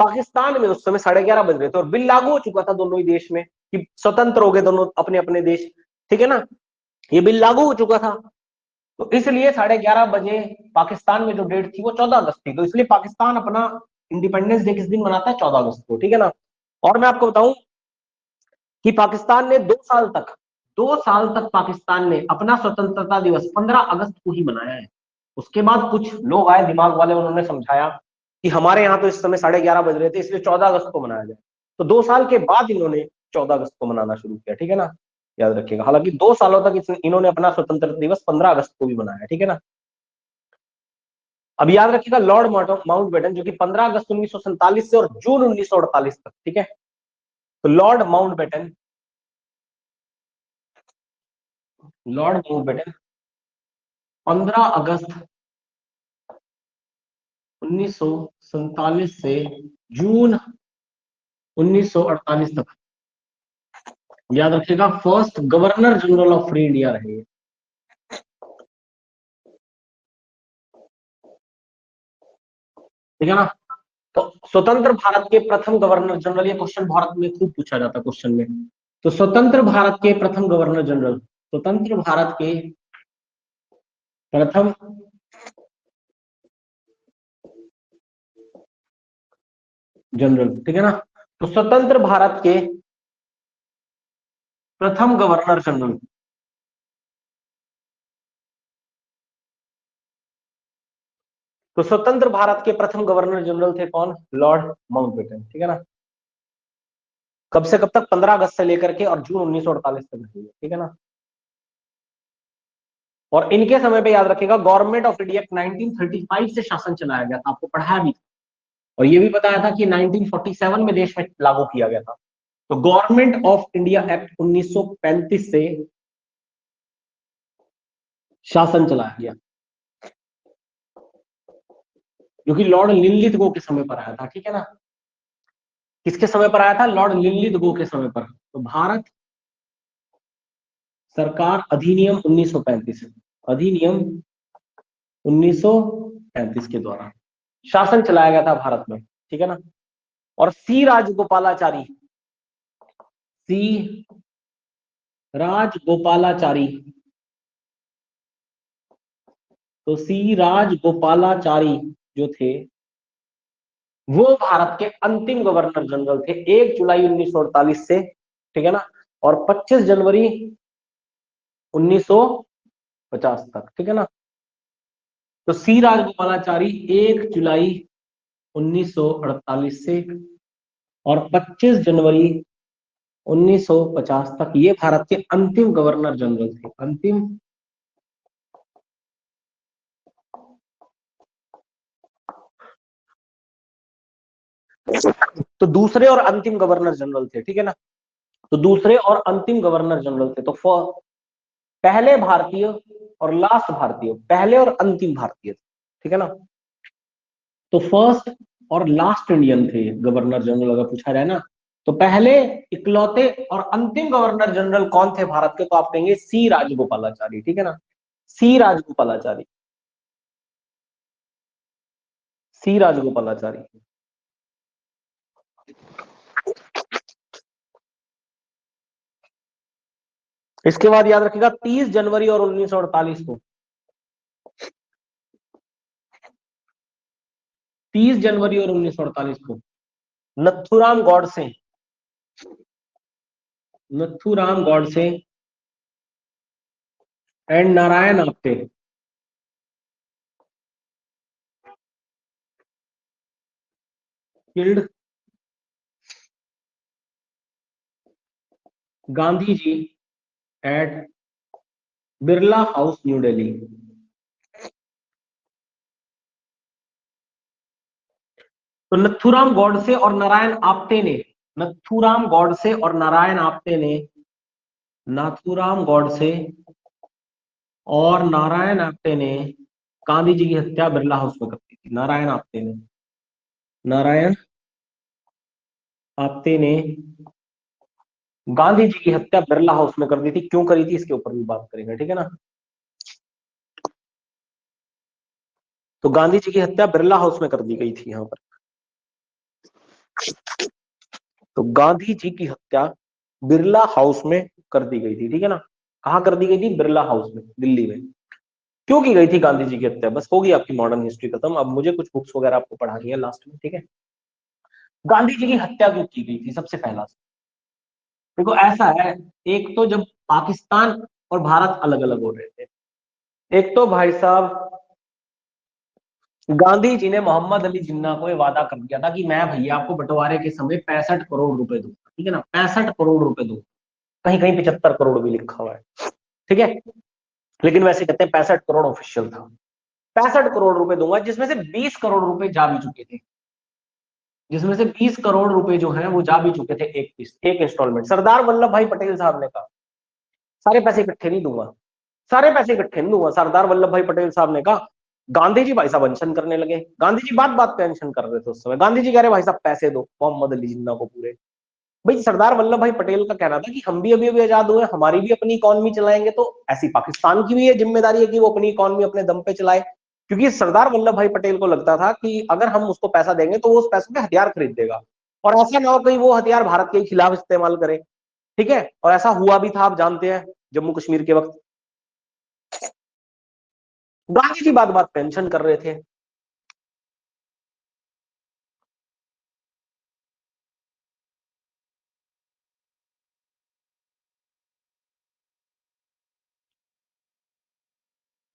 पाकिस्तान में उस समय 11:30 बज रहे थे और बिल लागू हो चुका था दोनों ही देश में, कि स्वतंत्र हो गए दोनों अपने अपने देश, ठीक है ना, ये बिल लागू हो चुका था। तो इसलिए 11:30 बजे पाकिस्तान में जो डेट थी वो 14 अगस्त थी। तो इसलिए पाकिस्तान अपना इंडिपेंडेंस डे किस दिन मनाता है, 14 अगस्त को, ठीक है ना। और मैं आपको बताऊं कि पाकिस्तान ने 2 साल तक, 2 साल तक पाकिस्तान ने अपना स्वतंत्रता दिवस 15 अगस्त को ही मनाया है। उसके बाद कुछ लोग आए दिमाग वाले, उन्होंने समझाया कि हमारे यहाँ तो इस समय 11:30 बज रहे थे, इसलिए 14 अगस्त को मनाया जाए। तो 2 साल के बाद इन्होंने 14 अगस्त को मनाना शुरू किया, ठीक है ना, याद रखिएगा। हालांकि 2 सालों तक इन्होंने अपना स्वतंत्रता दिवस 15 अगस्त को भी मनाया, ठीक है ना। अब याद रखिएगा लॉर्ड माउंटबेटन, जो कि 15 अगस्त 1947 से और जून 1948 तक, ठीक है। तो लॉर्ड माउंटबेटन 15 अगस्त 1947 से जून 1948 तक, याद रखिएगा, first governor general of free India रहे, ठीक है ना। तो स्वतंत्र भारत के प्रथम गवर्नर जनरल, ये क्वेश्चन भारत में खूब पूछा जाता है क्वेश्चन में। तो स्वतंत्र भारत के प्रथम गवर्नर जनरल, स्वतंत्र भारत के प्रथम जनरल, ठीक है ना। तो स्वतंत्र भारत के प्रथम गवर्नर जनरल, तो स्वतंत्र भारत के प्रथम गवर्नर जनरल थे कौन, लॉर्ड माउंटबेटन, ठीक है ना। कब से कब तक, 15 अगस्त से लेकर के और जून 1948 तक रही है, ठीक है ना। और इनके समय पे याद रखिएगा गवर्नमेंट ऑफ इंडिया 1935 से शासन चलाया गया था, आपको पढ़ाया भी था। और ये भी बताया था कि 1947 में देश में लागू किया गया था। तो गवर्नमेंट ऑफ इंडिया एक्ट 1935 से शासन चलाया गया, जो कि लॉर्ड लिनलिथ गो के समय पर आया था, ठीक है ना। किसके समय पर आया था, लॉर्ड लिनलिथ गो के समय पर। तो भारत सरकार अधिनियम 1935, अधिनियम 1935 के द्वारा शासन चलाया गया था भारत में, ठीक है ना। और सी राजगोपालाचारी, सी राजगोपालाचारी, तो सी राजगोपालाचारी जो थे, वो भारत के अंतिम गवर्नर जनरल थे 1 जुलाई 1948 से, ठीक है ना, और 25 जनवरी 1950 तक, ठीक है ना। तो सी राजगोपालाचारी 1 जुलाई 1948 से और 25 जनवरी 1950 तक ये भारत के अंतिम गवर्नर जनरल थे, अंतिम तो दूसरे और अंतिम गवर्नर जनरल थे, ठीक है ना। तो दूसरे और अंतिम गवर्नर जनरल थे, तो पहले भारतीय और लास्ट भारतीय, पहले और अंतिम भारतीय, ठीक है ना। तो फर्स्ट और लास्ट इंडियन थे गवर्नर जनरल, अगर पूछा जाए ना। तो पहले, इकलौते और अंतिम गवर्नर जनरल कौन थे भारत के, तो आप कहेंगे सी राजगोपालाचारी, ठीक है ना, सी राजगोपालाचारी, सी राजगोपालाचारी। इसके बाद याद रखिएगा 30 जनवरी और 1948 को, 30 जनवरी और 1948 को Nathuram Godse, Nathuram Godse and Narayan Apte killed Gandhi ji at Birla house, new Delhi. तो नथुराम गॉडसे और नारायण आप्टे ने, नथुराम गॉडसे और नारायण आप्टे ने, नाथुराम गॉडसे और नारायण आप्टे ने गांधी जी की हत्या बिरला हाउस में कर दी थी। नारायण आप्टे ने, नारायण आप्टे ने गांधी जी की हत्या बिरला हाउस में कर दी थी। क्यों करी थी इसके ऊपर भी बात करेंगे, ठीक है ना। तो गांधी जी की हत्या बिरला हाउस में कर दी गई थी यहां पर। तो गांधी जी की हत्या बिरला हाउस में कर दी गई थी, ठीक है ना। कहां कर दी गई थी, बिरला हाउस में, दिल्ली में। क्यों की गई थी गांधी जी की हत्या, बस होगी आपकी मॉडर्न हिस्ट्री खत्म। अब मुझे कुछ बुक्स वगैरह आपको पढ़ानी है लास्ट में, ठीक है। गांधी जी की हत्या क्यों की गई थी, सबसे पहला, देखो ऐसा है, एक तो जब पाकिस्तान और भारत अलग अलग हो रहे थे, एक तो भाई साहब गांधी जी ने मोहम्मद अली जिन्ना को ये वादा कर दिया था कि मैं भैया आपको बंटवारे के समय 65 करोड़ रुपए दूंगा, ठीक है ना, 65 करोड़ रुपए दूंगा। कहीं कहीं 75 करोड़ भी लिखा हुआ है, ठीक है, लेकिन वैसे कहते हैं 65 करोड़ ऑफिशियल था। 65 करोड़ रुपए दूंगा, जिसमें से 20 करोड़ रुपए जा भी चुके थे, जिसमें से 20 करोड़ रुपए जो है वो जा भी चुके थे, एक किस्त, एक इंस्टॉलमेंट। सरदार वल्लभ भाई पटेल साहब ने कहा सारे पैसे इकट्ठे नहीं दूंगा, सारे पैसे इकट्ठे नहीं दूंगा। सरदार वल्लभ भाई पटेल साहब ने कहा। गांधी जी भाई साहब अनशन करने लगे, गांधी जी बात बात पे अनशन कर रहे थे उस समय। गांधी जी कह रहे भाई साहब पैसे दो मोहम्मद अली जिन्ना को पूरे। भाई सरदार वल्लभ भाई पटेल का कहना था कि हम भी अभी अभी आजाद हुए, हमारी भी अपनी इकोनॉमी चलाएंगे, तो ऐसी पाकिस्तान की भी ये जिम्मेदारी है कि वो अपनी इकोनॉमी अपने दम पे चलाए। क्योंकि सरदार वल्लभ भाई पटेल को लगता था कि अगर हम उसको पैसा देंगे तो वो उस पैसों के हथियार खरीद देगा, और ऐसा ना हो कहीं वो हथियार भारत के खिलाफ इस्तेमाल करे, ठीक है। और ऐसा हुआ भी था, आप जानते हैं, जम्मू कश्मीर के वक्त गांधी जी बात बात पेंशन कर रहे थे।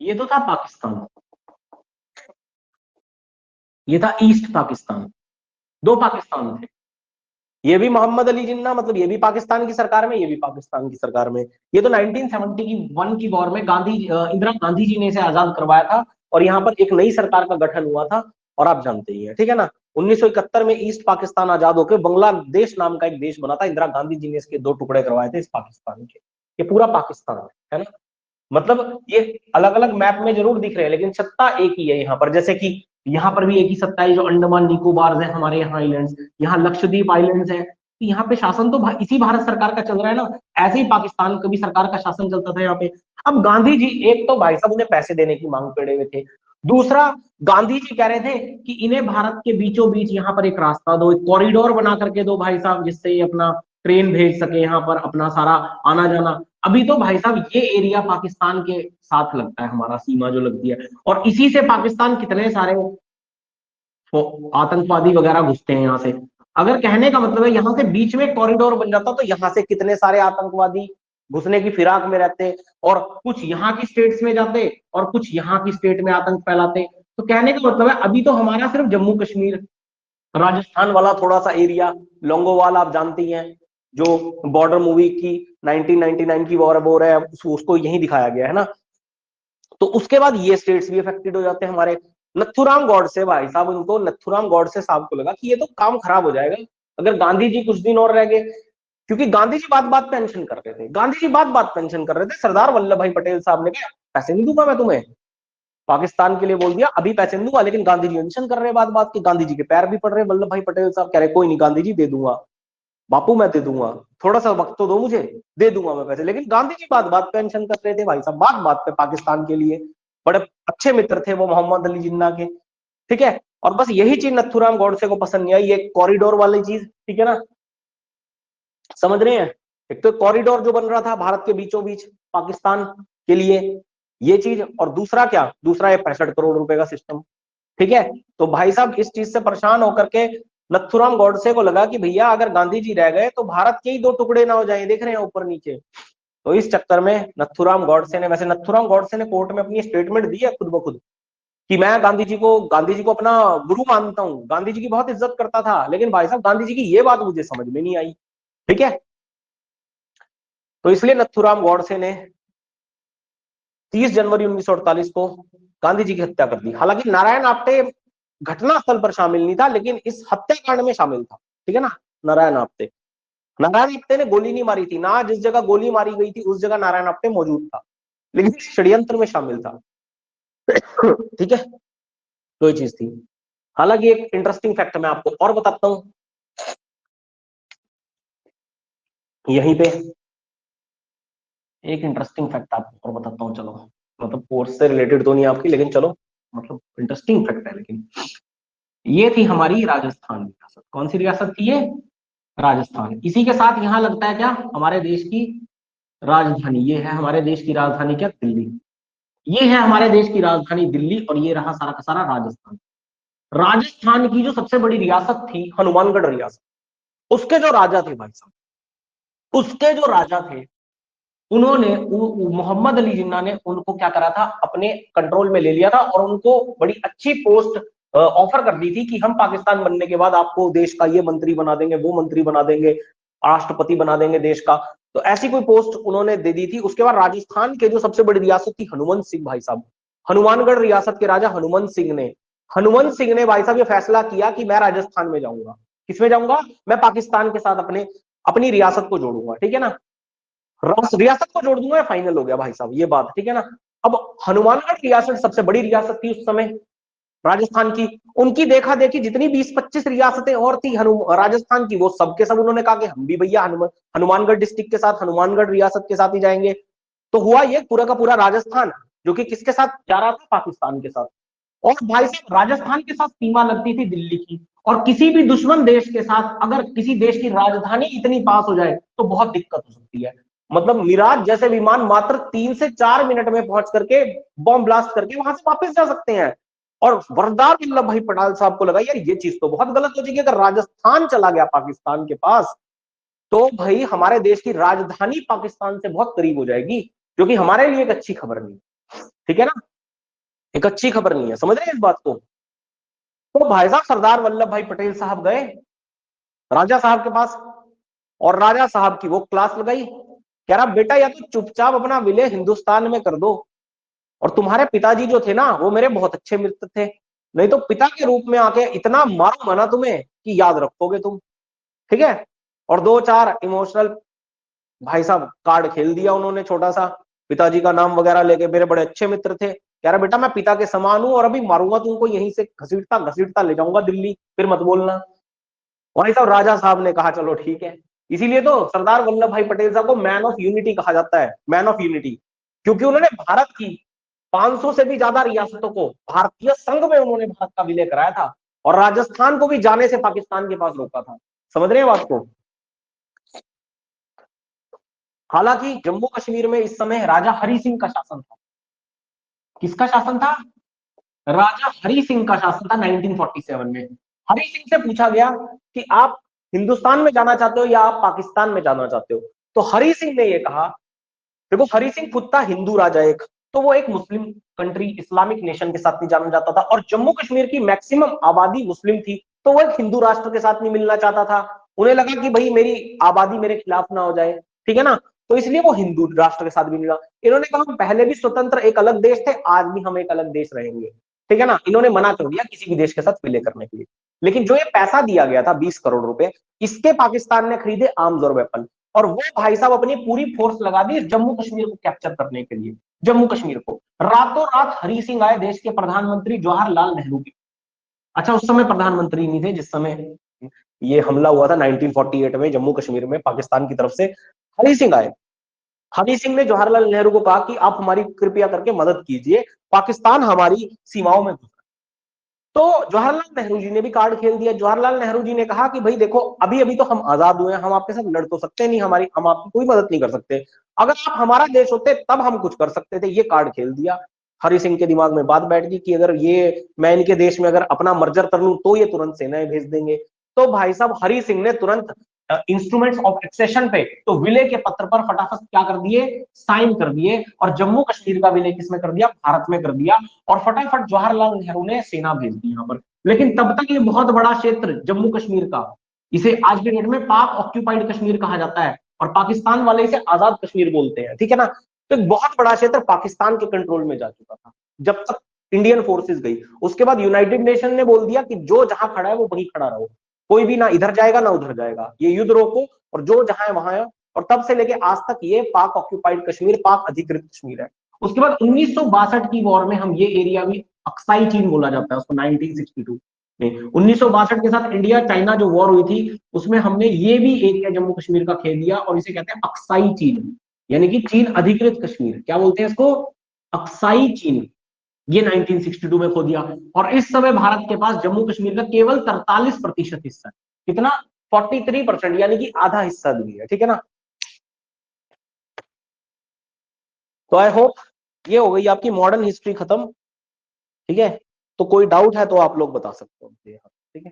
ये तो था पाकिस्तान, ये था ईस्ट पाकिस्तान, दो पाकिस्तान थे। ये भी मोहम्मद अली जिन्ना, मतलब ये भी पाकिस्तान की सरकार में, ये भी पाकिस्तान की सरकार में। ये तो 1970 की वन की वॉर में इंदिरा गांधी जी ने इसे आजाद करवाया था, और यहाँ पर एक नई सरकार का गठन हुआ था, और आप जानते ही हैं, ठीक है ना। 1971 में ईस्ट पाकिस्तान आजाद होकर बांग्लादेश नाम का एक देश बना था। इंदिरा गांधी जी ने इसके दो टुकड़े करवाए थे इस पाकिस्तान के। ये पूरा पाकिस्तान है ना। मतलब ये अलग अलग मैप में जरूर दिख रहे हैं, लेकिन सत्ता एक ही है यहाँ पर। जैसे कि यहाँ पर भी एक ही सत्ता है, जो अंडमान निकोबार है हमारे यहाँ आइलैंड्स, यहाँ लक्षद्वीप आइलैंड्स है, तो यहाँ पे शासन तो इसी भारत सरकार का चल रहा है ना। ऐसे ही पाकिस्तान का भी सरकार का शासन चलता था यहाँ पे। अब गांधी जी एक तो भाई साहब उन्हें पैसे देने की मांग पे अड़े हुए थे, दूसरा गांधी जी कह रहे थे कि इन्हें भारत के बीचों बीच यहाँ पर एक रास्ता दो, एक कॉरिडोर बना करके दो भाई साहब, जिससे ये अपना ट्रेन भेज सके यहाँ पर, अपना सारा आना जाना। अभी तो भाई साहब ये एरिया पाकिस्तान के साथ लगता है, हमारा सीमा जो लगती है, और इसी से पाकिस्तान कितने सारे आतंकवादी वगैरह घुसते हैं यहाँ से। अगर कहने का मतलब है यहाँ से बीच में कॉरिडोर बन जाता तो यहाँ से कितने सारे आतंकवादी घुसने की फिराक में रहते, और कुछ यहाँ की स्टेट्स में जाते और कुछ यहाँ की स्टेट में आतंक फैलाते। तो कहने का मतलब है अभी तो हमारा सिर्फ जम्मू कश्मीर, राजस्थान वाला थोड़ा सा एरिया, लोंगोवाल आप जानती हैं, जो बॉर्डर मूवी की 1999 की वॉर है, उसको यही दिखाया गया है ना। तो उसके बाद ये स्टेट्स भी अफेक्टेड हो जाते हैं हमारे। नथुराम गॉडसे भाई साहब, उनको नथुराम गॉडसे साहब को लगा कि ये तो काम खराब हो जाएगा अगर गांधी जी कुछ दिन और रह गए, क्योंकि गांधी जी बात बात पे मेंशन कर रहे थे, गांधी जी बात बात पे मेंशन कर रहे थे। सरदार वल्लभ भाई पटेल साहब ने कहा पैसे नहीं दूंगा मैं तुम्हें, पाकिस्तान के लिए बोल दिया अभी पैसे नहीं दूंगा, लेकिन गांधी जी मेंशन कर रहे हैं बात बात की, गांधी जी के पैर भी पड़ रहे हैं। वल्लभ भाई पटेल साहब कह रहे कोई नहीं गांधी जी दे दूंगा, बापू मैं दे दूंगा, थोड़ा सा वक्त तो दो मुझे, दे दूंगा मैं पैसे। लेकिन गांधी जी बात बात पे मेंशन कर रहे थे भाई साहब, बात बात पे पाकिस्तान के लिए बड़े अच्छे मित्र थे वो मोहम्मद अली जिन्ना के, ठीक है। और बस यही चीज नथुराम गॉडसे को पसंद नहीं आई, ये कॉरिडोर वाली चीज, ठीक है ना, समझ रहे हैं। एक तो कॉरिडोर जो बन रहा था भारत के बीचों बीच पाकिस्तान के लिए, ये चीज, और दूसरा क्या, दूसरा ये 65 करोड़ रुपए का सिस्टम, ठीक है। तो भाई साहब इस चीज से परेशान होकर के नथुराम गॉडसे को लगा कि भैया अगर गांधी जी रह गए तो भारत के ही दो टुकड़े ना हो जाए, देख रहे हैं ऊपर नीचे। तो इस चक्कर में नथुराम गॉडसे ने, वैसे नथुराम गॉडसे ने कोर्ट में अपनी स्टेटमेंट दी है खुद ब खुद कि मैं गांधी जी को अपना गुरु मानता हूँ, गांधी जी की बहुत इज्जत करता था, लेकिन भाई साहब गांधी जी की ये बात मुझे समझ में नहीं आई, ठीक है। तो इसलिए नथुराम गॉडसे ने 30 जनवरी 1948 को गांधी जी की हत्या कर दी। हालांकि नारायण आप्टे घटना स्थल पर शामिल नहीं था, लेकिन इस हत्याकांड में शामिल था, ठीक है ना। नारायण आप्टे ने गोली नहीं मारी थी ना, जिस जगह गोली मारी गई थी उस जगह नारायण आप्टे मौजूद था, लेकिन षड्यंत्र में शामिल था, ठीक है। तो ये चीज थी। हालांकि एक इंटरेस्टिंग फैक्ट मैं आपको और बताता हूं यहीं पे, एक इंटरेस्टिंग फैक्ट आपको और बताता हूँ, चलो, मतलब कोर्स से रिलेटेड तो नहीं आपकी, लेकिन चलो मतलब इंटरेस्टिंग फैक्ट है। लेकिन ये थी हमारी राजस्थान रियासत, कौन सी रियासत थी ये, राजस्थान। इसी के साथ यहाँ लगता है क्या, हमारे देश की राजधानी, ये है हमारे देश की राजधानी क्या, दिल्ली। ये है हमारे देश की राजधानी दिल्ली, और ये रहा सारा का सारा राजस्थान। राजस्थान की जो सबसे बड़ी रियासत थी हनुमानगढ़ रियासत, उसके जो राजा थे भाई साहब, उसके जो राजा थे, उन्होंने मोहम्मद अली जिन्ना ने उनको क्या करा था, अपने कंट्रोल में ले लिया था, और उनको बड़ी अच्छी पोस्ट ऑफर कर दी थी कि हम पाकिस्तान बनने के बाद आपको देश का ये मंत्री बना देंगे, वो मंत्री बना देंगे, राष्ट्रपति बना देंगे देश का। तो ऐसी कोई पोस्ट उन्होंने दे दी थी। उसके बाद राजस्थान के जो सबसे बड़ी रियासत थी हनुमंत सिंह भाई साहब, हनुमानगढ़ रियासत के राजा हनुमंत सिंह ने भाई साहब ये फैसला किया कि मैं राजस्थान में जाऊंगा। किसमें जाऊंगा, मैं पाकिस्तान के साथ अपनी रियासत को जोड़ूंगा, ठीक है ना, रियासत को जोड़ दूंगा, फाइनल हो गया भाई साहब ये बात, ठीक है ना। अब हनुमानगढ़ रियासत सबसे बड़ी रियासत थी उस समय राजस्थान की, उनकी देखा देखी जितनी 20-25 रियासतें और थी राजस्थान की, वो सबके सब उन्होंने कहा कि हम भी भैया हनुमानगढ़ डिस्ट्रिक्ट के साथ, हनुमानगढ़ रियासत के साथ ही जाएंगे। तो हुआ ये पूरा का पूरा राजस्थान जो कि किसके साथ जा रहा था, पाकिस्तान के साथ। और भाई साहब राजस्थान के साथ सीमा लगती थी दिल्ली की, और किसी भी दुश्मन देश के साथ अगर किसी देश की राजधानी इतनी पास हो जाए तो बहुत दिक्कत हो सकती है। मतलब मिराज जैसे विमान मात्र 3 से 4 मिनट में पहुंच करके बॉम्ब ब्लास्ट करके वहां से वापस जा सकते हैं। और सरदार वल्लभ भाई पटेल साहब को लगा यार ये चीज तो बहुत गलत हो जाएगी, अगर राजस्थान चला गया पाकिस्तान के पास तो भाई हमारे देश की राजधानी पाकिस्तान से बहुत करीब हो जाएगी, जो कि हमारे लिए एक अच्छी खबर नहीं, ठीक है ना, एक अच्छी खबर नहीं है, समझ रहे हैं इस बात को। तो भाई साहब सरदार वल्लभ भाई पटेल साहब गए राजा साहब के पास, और राजा साहब की वो क्लास लगाई, कह रहा बेटा या तो चुपचाप अपना विलय हिंदुस्तान में कर दो, और तुम्हारे पिताजी जो थे ना वो मेरे बहुत अच्छे मित्र थे, नहीं तो पिता के रूप में आके इतना मारूंगा ना तुम्हें कि याद रखोगे तुम, ठीक है। और दो चार इमोशनल भाई साहब कार्ड खेल दिया उन्होंने छोटा सा, पिताजी का नाम वगैरह लेके, मेरे बड़े अच्छे मित्र थे, कह रहा बेटा मैं पिता के समान हूं, और अभी मारूंगा तुमको यहीं से घसीटता घसीटता ले जाऊंगा दिल्ली, फिर मत बोलना। भाई साहब राजा साहब ने कहा चलो ठीक है। इसीलिए तो सरदार वल्लभ भाई पटेल साहब को मैन ऑफ यूनिटी कहा जाता है, मैन ऑफ यूनिटी, क्योंकि उन्होंने भारत की 500 से भी ज्यादा रियासतों को भारतीय संघ में उन्होंने भारत का विलय कराया था, और राजस्थान को भी जाने से पाकिस्तान के पास रोका था, समझ रहे हैं बात को। हालांकि जम्मू कश्मीर में इस समय राजा हरि सिंह का शासन था, किसका शासन था, राजा हरि सिंह का शासन था 1947 में। हरि सिंह से पूछा गया कि आप हिंदुस्तान में जाना चाहते हो या आप पाकिस्तान में जाना चाहते हो, तो हरि सिंह ने यह कहा, देखो हरि सिंह खुद था हिंदू राजा एक, तो वो एक मुस्लिम कंट्री इस्लामिक नेशन के साथ नहीं जाना चाहता था, और जम्मू कश्मीर की मैक्सिमम आबादी मुस्लिम थी, तो वो एक हिंदू राष्ट्र के साथ नहीं मिलना चाहता था। उन्हें लगा कि भाई मेरी आबादी मेरे खिलाफ ना हो जाए, ठीक है ना, तो इसलिए वो हिंदू राष्ट्र के साथ भी नहीं रहा। इन्होंने कहा हम पहले भी स्वतंत्र एक अलग देश थे, आज भी हम एक अलग देश रहेंगे, ठीक है ना। इन्होंने मना कर दिया किसी भी देश के साथ विलय करने के लिए। लेकिन जो ये पैसा दिया गया था 20 करोड़ रुपए, इसके पाकिस्तान ने खरीदे आर्म्स और वेपन, और वो भाई साहब अपनी पूरी फोर्स लगा दी जम्मू कश्मीर को कैप्चर करने के लिए। जम्मू कश्मीर को रातों रात हरि सिंह आए, देश के प्रधानमंत्री जवाहरलाल नेहरू की, अच्छा उस समय प्रधानमंत्री नहीं थे जिस समय ये हमला हुआ था 1948 में जम्मू कश्मीर में पाकिस्तान की तरफ से, हरि सिंह आए। हरि सिंह ने जवाहरलाल नेहरू को कहा कि आप हमारी कृपया करके मदद कीजिए, पाकिस्तान हमारी सीमाओं में घुस। तो जवाहरलाल नेहरू जी ने भी कार्ड खेल दिया। जवाहरलाल नेहरू जी ने कहा कि भाई देखो अभी अभी तो हम आजाद हुए हैं, हम आपके साथ लड़ तो सकते नहीं, हमारी हम आपकी कोई मदद नहीं कर सकते, अगर आप हमारा देश होते तब हम कुछ कर सकते थे। ये कार्ड खेल दिया। हरि सिंह के दिमाग में बात बैठ गई कि अगर ये मैं इनके देश में अगर अपना मर्जर कर लूं तो ये तुरंत सेनाएं भेज देंगे। तो भाई साहब हरि सिंह ने तुरंत इंस्ट्रूमेंट्स ऑफ एक्सेशन पे तो विलय के पत्र पर फटाफट क्या कर दिए, साइन कर दिए, और जम्मू कश्मीर का विलय किसमें कर दिया, भारत में कर दिया। और फटाफट जवाहरलाल नेहरू ने सेना भेज दी यहाँ पर। लेकिन तब तक ये बहुत बड़ा क्षेत्र जम्मू कश्मीर का, इसे आज के डेट में पाक ऑक्यूपाइड कश्मीर कहा जाता है, और पाकिस्तान वाले इसे आजाद कश्मीर बोलते हैं, ठीक है ना। तो एक बहुत बड़ा क्षेत्र पाकिस्तान के कंट्रोल में जा चुका था जब तक इंडियन फोर्सेस गई। उसके बाद यूनाइटेड नेशन ने बोल दिया कि जो जहां खड़ा है वो वहीं खड़ा रहो, कोई भी ना इधर जाएगा ना उधर जाएगा, ये युद्ध रोको, और जो जहां है वहां है। और तब से लेके आज तक ये पाक ऑक्यूपाइड कश्मीर, पाक अधिकृत कश्मीर है। उसके बाद 1962 की वॉर में हम ये एरिया भी अक्साई चीन बोला जाता है उसको, 1962 में 1962 के साथ इंडिया चाइना जो वॉर हुई थी उसमें हमने ये भी एरिया जम्मू कश्मीर का खेल दिया, और इसे कहते हैं अक्साई चीन, यानी कि चीन अधिकृत कश्मीर, क्या बोलते हैं इसको, अक्साई चीन। ये 1962 में खो दिया। और इस समय भारत के पास जम्मू कश्मीर का केवल 43% हिस्सा है। कितना, 43%, यानी कि आधा हिस्सा भी है, ठीक है ना। तो आई होप ये हो गई आपकी मॉडर्न हिस्ट्री खत्म, ठीक है। तो कोई डाउट है तो आप लोग बता सकते हो, ठीक है।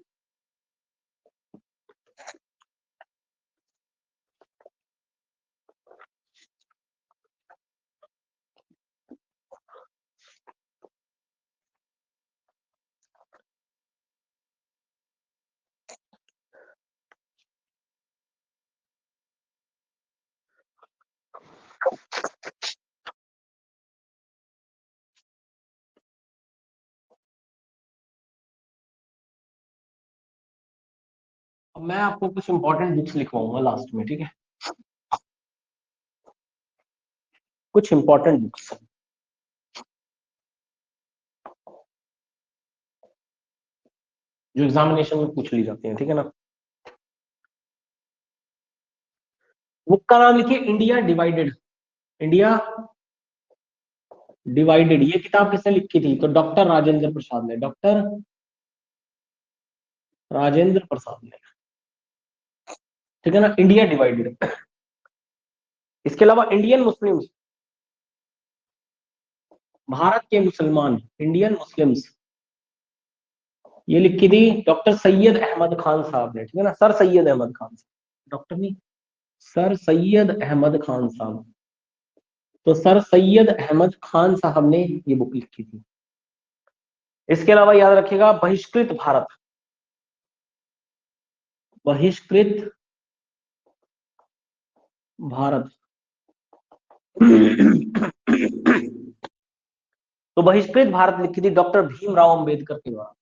अब मैं आपको कुछ इंपॉर्टेंट बुक्स लिखवाऊंगा लास्ट में, ठीक है, कुछ इंपॉर्टेंट बुक्स जो एग्जामिनेशन में पूछ ली जाती हैं, ठीक है ना। बुक का नाम लिखिए इंडिया डिवाइडेड। इंडिया डिवाइडेड, ये किताब किसने लिखी थी, तो डॉक्टर राजेंद्र प्रसाद ने, डॉक्टर राजेंद्र प्रसाद ने, ठीक है ना, इंडिया डिवाइडेड। इसके अलावा इंडियन मुस्लिम्स, भारत के मुसलमान, इंडियन मुस्लिम्स, ये लिखी थी डॉक्टर सैयद अहमद खान साहब ने, ठीक है ना, सर सैयद अहमद खान साहब, डॉक्टर नहीं, सर सैयद अहमद खान साहब। तो सर सैयद अहमद खान साहब ने ये बुक लिखी थी। इसके अलावा याद रखिएगा बहिष्कृत भारत, बहिष्कृत भारत। तो बहिष्कृत भारत लिखी थी डॉक्टर भीमराव अंबेडकर के द्वारा।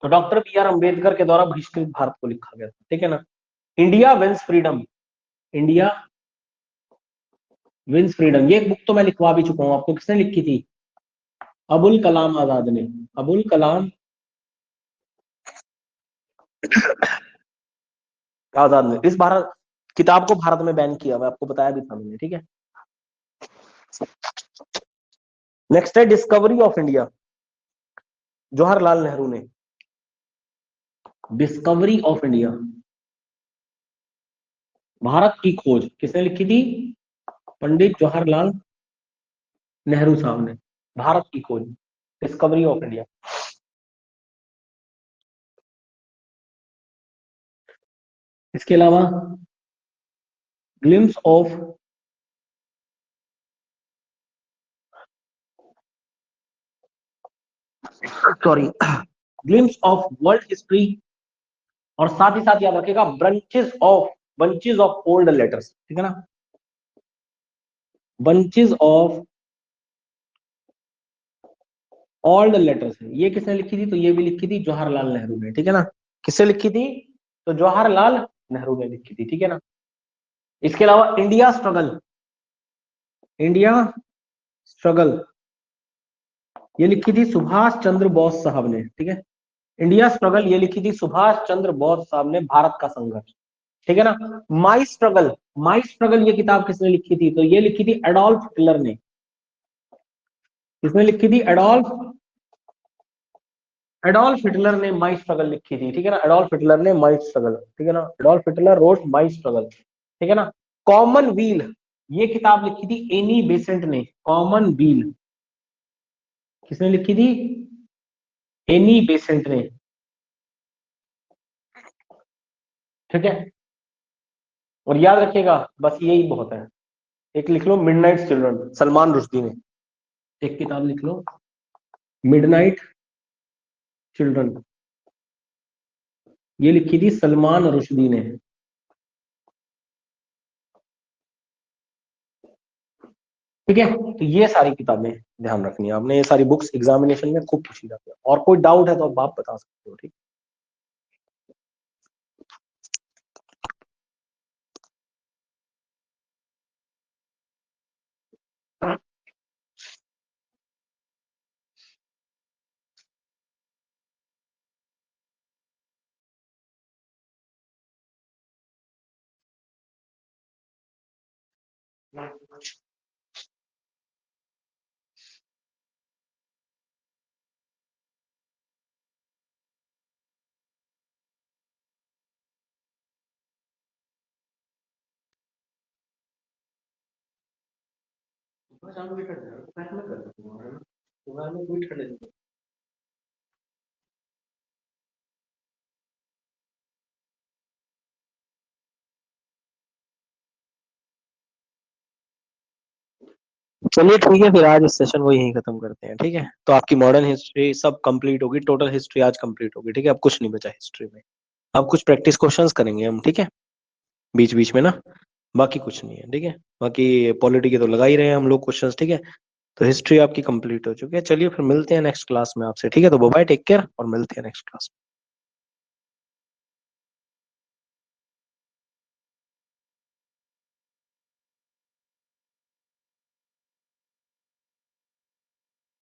तो डॉक्टर बी आर अम्बेडकर के द्वारा बहिष्कृत भारत को लिखा गया था, ठीक है ना। India wins freedom, India wins freedom, ये बुक तो मैं लिखवा भी चुका हूं आपको, किसने लिखी थी, अबुल कलाम आजाद ने, अबुल कलाम आजाद ने। इस भारत किताब को भारत में बैन किया हुआ, आपको बताया भी था मैंने, ठीक है। नेक्स्ट है discovery of India, Jawaharlal Nehru ने, डिस्कवरी ऑफ इंडिया, भारत की खोज किसने लिखी थी, पंडित जवाहरलाल नेहरू साहब ने, भारत की खोज, डिस्कवरी ऑफ इंडिया। इसके अलावा glimpse of, sorry, glimpse of world history, और साथ ही साथ याद रखिएगा बंचेस ऑफ ओल्ड लेटर्स, ठीक है ना, बंचेस ऑफ ओल्ड लेटर्स है। ये किसने लिखी थी? तो ये भी लिखी थी जवाहरलाल नेहरू ने, ठीक है ना। किससे लिखी थी? तो जवाहरलाल नेहरू ने लिखी थी, ठीक है ना। इसके अलावा इंडिया स्ट्रगल ये लिखी थी सुभाष चंद्र बोस साहब ने, ठीक है। इंडिया स्ट्रगल ये लिखी थी सुभाष चंद्र बोस साहब ने, भारत का संघर्ष, ठीक है ना। माई स्ट्रगल ये किताब किसने लिखी थी? तो ये लिखी थी एडोल्फ हिटलर ने। किसने लिखी थी? एडोल्फ हिटलर ने माई स्ट्रगल लिखी थी, ठीक है ना। एडोल्फ हिटलर ने माई स्ट्रगल, ठीक है ना। एडोल्फ हिटलर रोट माई स्ट्रगल, ठीक है ना। कॉमनवील ये किताब लिखी थी एनी बेसेंट ने। कॉमनवील किसने लिखी थी? एनी बेसेंट ने, ठीक है। और याद रखिएगा बस यही बहुत है। एक लिख लो मिडनाइट चिल्ड्रन, सलमान रुश्दी ने। एक किताब लिख लो मिडनाइट चिल्ड्रन, ये लिखी थी सलमान रुश्दी ने, ठीक है। तो ये सारी किताबें ध्यान रखनी है आपने, ये सारी बुक्स एग्जामिनेशन में खूब पूछी जाती है। और कोई डाउट है तो आप बता सकते हो, ठीक। चलिए ठीक है, फिर आज इस सेशन को यहीं खत्म करते हैं, ठीक है। तो आपकी मॉडर्न हिस्ट्री सब कंप्लीट होगी, टोटल हिस्ट्री आज कंप्लीट होगी, ठीक है। अब कुछ नहीं बचा हिस्ट्री में। अब कुछ प्रैक्टिस क्वेश्चंस करेंगे हम, ठीक है, बीच बीच में ना। बाकी कुछ नहीं है, ठीक है। बाकी पॉलिटी के तो लगा ही रहे हैं हम लोग क्वेश्चंस, ठीक है। तो हिस्ट्री आपकी कंप्लीट हो चुकी है। चलिए फिर मिलते हैं नेक्स्ट क्लास में आपसे, ठीक है। तो बाय, टेक केयर, और मिलते हैं नेक्स्ट क्लास में।